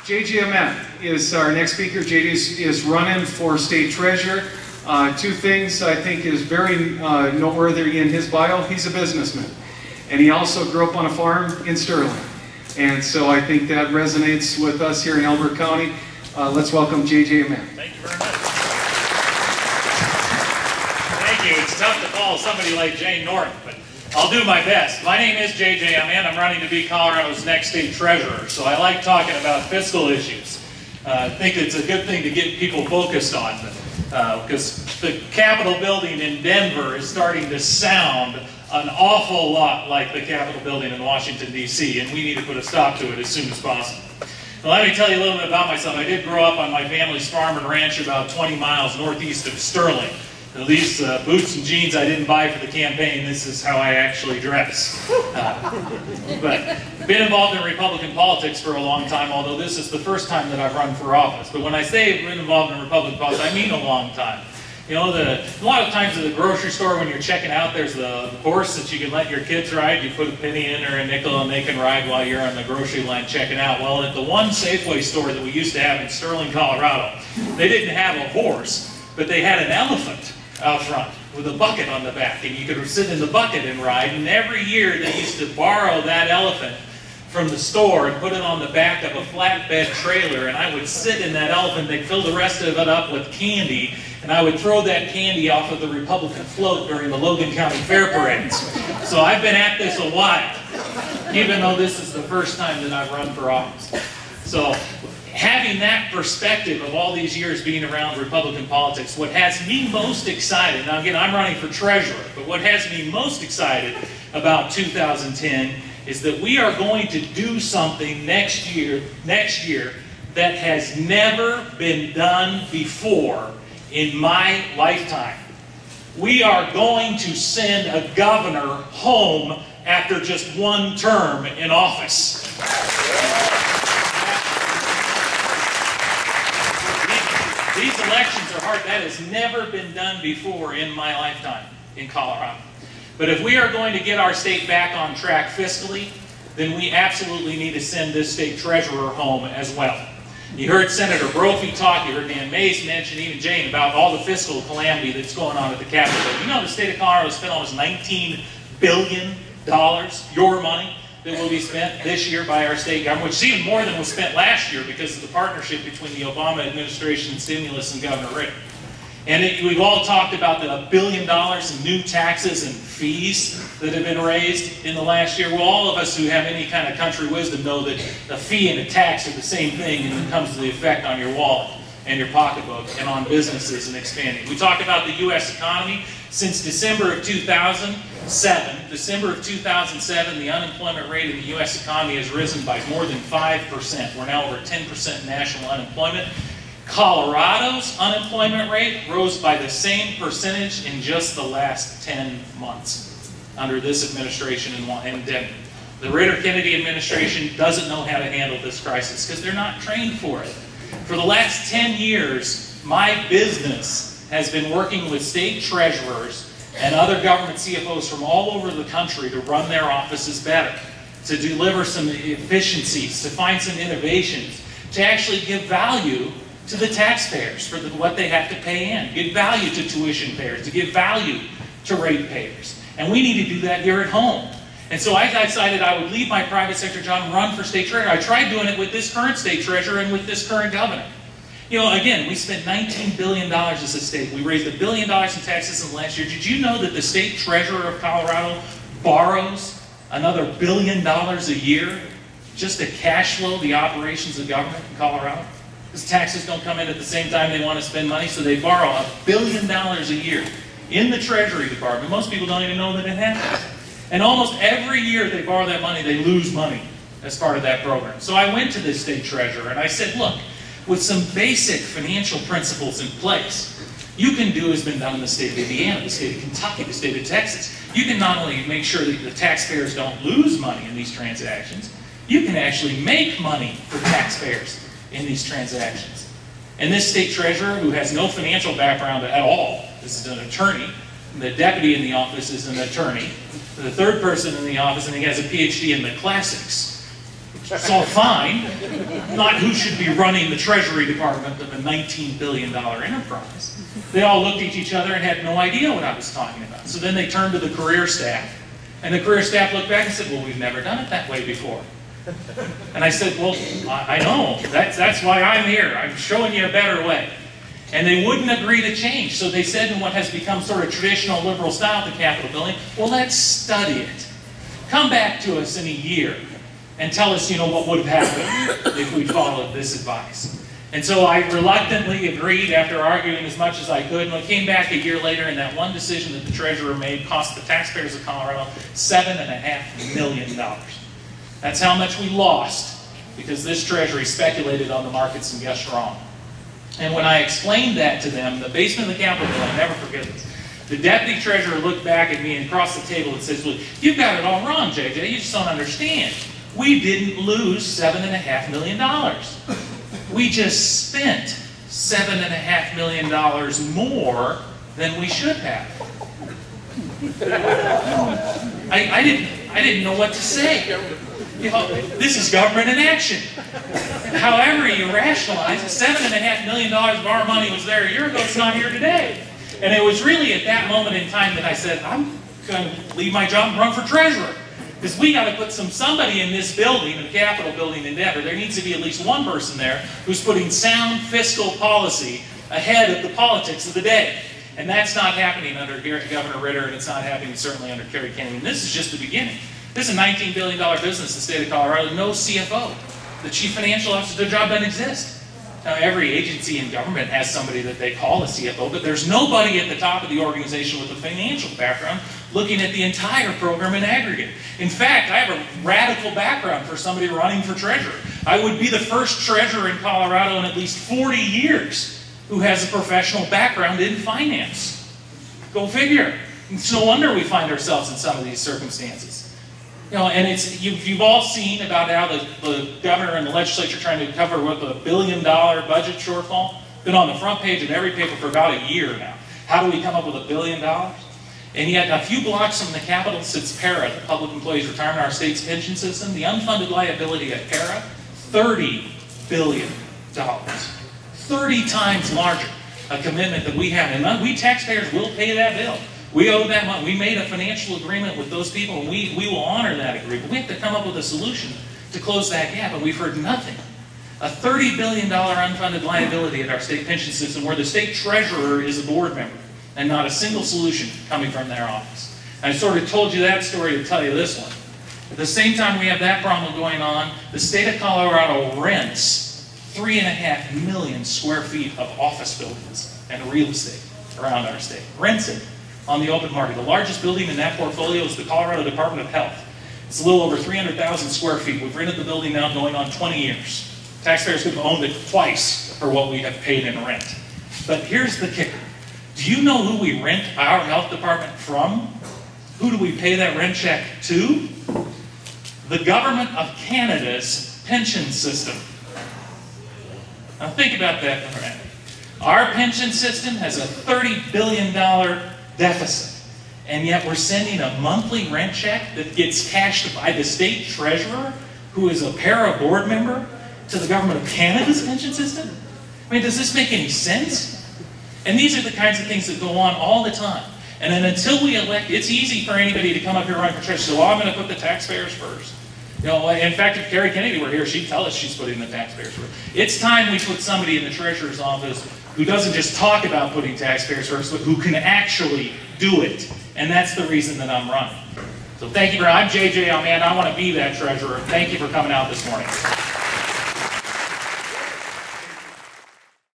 JJAment is our next speaker. JJ is running for state treasurer. Two things I think is very noteworthy in his bio. He's a businessman, and he also grew up on a farm in Sterling. And so I think that resonates with us here in Elbert County. Let's welcome JJAment. Thank you very much. Thank you. It's tough to follow somebody like Jane Norton, but I'll do my best. My name is JJAment. I'm running to be Colorado's next state treasurer, so I like talking about fiscal issues. I think it's a good thing to get people focused on, because the Capitol building in Denver is starting to sound an awful lot like the Capitol building in Washington, D.C., and we need to put a stop to it as soon as possible. Now, let me tell you a little bit about myself. I did grow up on my family's farm and ranch about 20 miles northeast of Sterling. Now, these boots and jeans I didn't buy for the campaign. This is how I actually dress. But been involved in Republican politics for a long time, although this is the first time that I've run for office. But when I say I've been involved in Republican politics, I mean a long time. You know, a lot of times at the grocery store when you're checking out, there's the horse that you can let your kids ride. You put a penny in or a nickel and they can ride while you're on the grocery line checking out. Well, at the one Safeway store that we used to have in Sterling, Colorado, they didn't have a horse, but they had an elephant out front with a bucket on the back, and you could sit in the bucket and ride. And every year they used to borrow that elephant from the store and put it on the back of a flatbed trailer, and I would sit in that elephant. They'd fill the rest of it up with candy, and I would throw that candy off of the Republican float during the Logan County Fair parades. So I've been at this a while, even though this is the first time that I've run for office. So having that perspective of all these years being around Republican politics, what has me most excited, now again, I'm running for treasurer, but what has me most excited about 2010 is that we are going to do something next year that has never been done before in my lifetime. We are going to send a governor home after just one term in office. These elections are hard. That has never been done before in my lifetime in Colorado. But if we are going to get our state back on track fiscally, then we absolutely need to send this state treasurer home as well. You heard Senator Brophy talk, you heard Dan Mays mention, even Jane, about all the fiscal calamity that's going on at the Capitol. You know the state of Colorado spent almost $19 billion, your money, that will be spent this year by our state government, which is even more than was spent last year because of the partnership between the Obama administration stimulus and Governor Rick. And we've all talked about the $1 billion in new taxes and fees that have been raised in the last year. Well, all of us who have any kind of country wisdom know that a fee and a tax are the same thing when it comes to the effect on your wallet and your pocketbook and on businesses and expanding. We talk about the U.S. economy. Since December of 2007, the unemployment rate in the U.S. economy has risen by more than 5%. We're now over 10% national unemployment. Colorado's unemployment rate rose by the same percentage in just the last 10 months under this administration in Denver. The Ritter-Kennedy administration doesn't know how to handle this crisis because they're not trained for it. For the last 10 years, my business has been working with state treasurers and other government CFOs from all over the country to run their offices better, to deliver some efficiencies, to find some innovations, to actually give value to the taxpayers for what they have to pay in, give value to tuition payers, to give value to ratepayers. And we need to do that here at home. And so I decided I would leave my private sector job and run for state treasurer. I tried doing it with this current state treasurer and with this current governor. You know, again, we spent $19 billion as a state. We raised $1 billion in taxes in the last year. Did you know that the state treasurer of Colorado borrows another $1 billion a year just to cash flow the operations of government in Colorado? Because taxes don't come in at the same time they want to spend money, so they borrow $1 billion a year in the Treasury Department. Most people don't even know that it happens. And almost every year they borrow that money, they lose money as part of that program. So I went to this state treasurer and I said, look, with some basic financial principles in place, you can do as been done in the state of Indiana, the state of Kentucky, the state of Texas. You can not only make sure that the taxpayers don't lose money in these transactions, you can actually make money for taxpayers in these transactions. And this state treasurer, who has no financial background at all, this is an attorney, the deputy in the office is an attorney, the third person in the office, and he has a PhD in the classics. So fine, not who should be running the Treasury Department of a $19 billion enterprise. They all looked at each other and had no idea what I was talking about. So then they turned to the career staff, and the career staff looked back and said, well, we've never done it that way before. And I said, well, I know, that's why I'm here. I'm showing you a better way. And they wouldn't agree to change. So they said in what has become sort of traditional liberal style at the Capitol building, well, let's study it. Come back to us in a year and tell us, what would have happened if we'd followed this advice. And so I reluctantly agreed after arguing as much as I could, and we came back a year later, and that one decision that the treasurer made cost the taxpayers of Colorado $7.5 million. That's how much we lost because this treasury speculated on the markets and guessed wrong. And when I explained that to them, the basement of the Capitol building, I'll never forget this, the deputy treasurer looked back at me and across the table and says, well, you've got it all wrong, JJ. You just don't understand. We didn't lose $7.5 million. We just spent $7.5 million more than we should have. I didn't know what to say. This is government in action. However you rationalize it, $7.5 million of our money was there a year ago, it's not here today. And it was really at that moment in time that I said, I'm going to leave my job and run for treasurer. Because we got to put somebody in this building, in the Capitol building in Denver. There needs to be at least one person there who's putting sound fiscal policy ahead of the politics of the day. And that's not happening under Governor Ritter, and it's not happening certainly under Kerry Kennedy. And this is just the beginning. This is a $19 billion business in the state of Colorado, no CFO. The chief financial officer, their job doesn't exist. Now, every agency in government has somebody that they call a CFO, but there's nobody at the top of the organization with a financial background looking at the entire program in aggregate. In fact, I have a radical background for somebody running for treasurer. I would be the first treasurer in Colorado in at least 40 years who has a professional background in finance. Go figure. It's no wonder we find ourselves in some of these circumstances. And it's you've all seen about how the governor and the legislature are trying to cover with $1 billion budget shortfall. Been on the front page of every paper for about a year now. How do we come up with $1 billion? And yet, a few blocks from the Capitol sits PARA, the Public Employees Retirement, our state's pension system. The unfunded liability at PARA, $30 billion. 30 times larger a commitment that we have. And we taxpayers will pay that bill. We owe that money. We made a financial agreement with those people, and we will honor that agreement. We have to come up with a solution to close that gap, and we've heard nothing. A $30 billion unfunded liability at our state pension system where the state treasurer is a board member, and not a single solution coming from their office. I sort of told you that story to tell you this one. At the same time we have that problem going on, the state of Colorado rents 3.5 million square feet of office buildings and real estate around our state. Rents it on the open market. The largest building in that portfolio is the Colorado Department of Health. It's a little over 300,000 square feet. We've rented the building now going on 20 years. Taxpayers have owned it twice for what we have paid in rent. But here's the kicker. Do you know who we rent our health department from? Who do we pay that rent check to? The government of Canada's pension system. Now think about that for a minute. Our pension system has a $30 billion deficit, and yet we're sending a monthly rent check that gets cashed by the state treasurer, who is a PARA board member, to the government of Canada's pension system? I mean, does this make any sense? And these are the kinds of things that go on all the time. And then until we elect, it's easy for anybody to come up here and run for treasurer. So, well, I'm going to put the taxpayers first. In fact, if Kerry Kennedy were here, she'd tell us she's putting the taxpayers first. It's time we put somebody in the treasurer's office who doesn't just talk about putting taxpayers first, but who can actually do it. And that's the reason that I'm running. So thank you. I'm JJ Ament. I want to be that treasurer. Thank you for coming out this morning.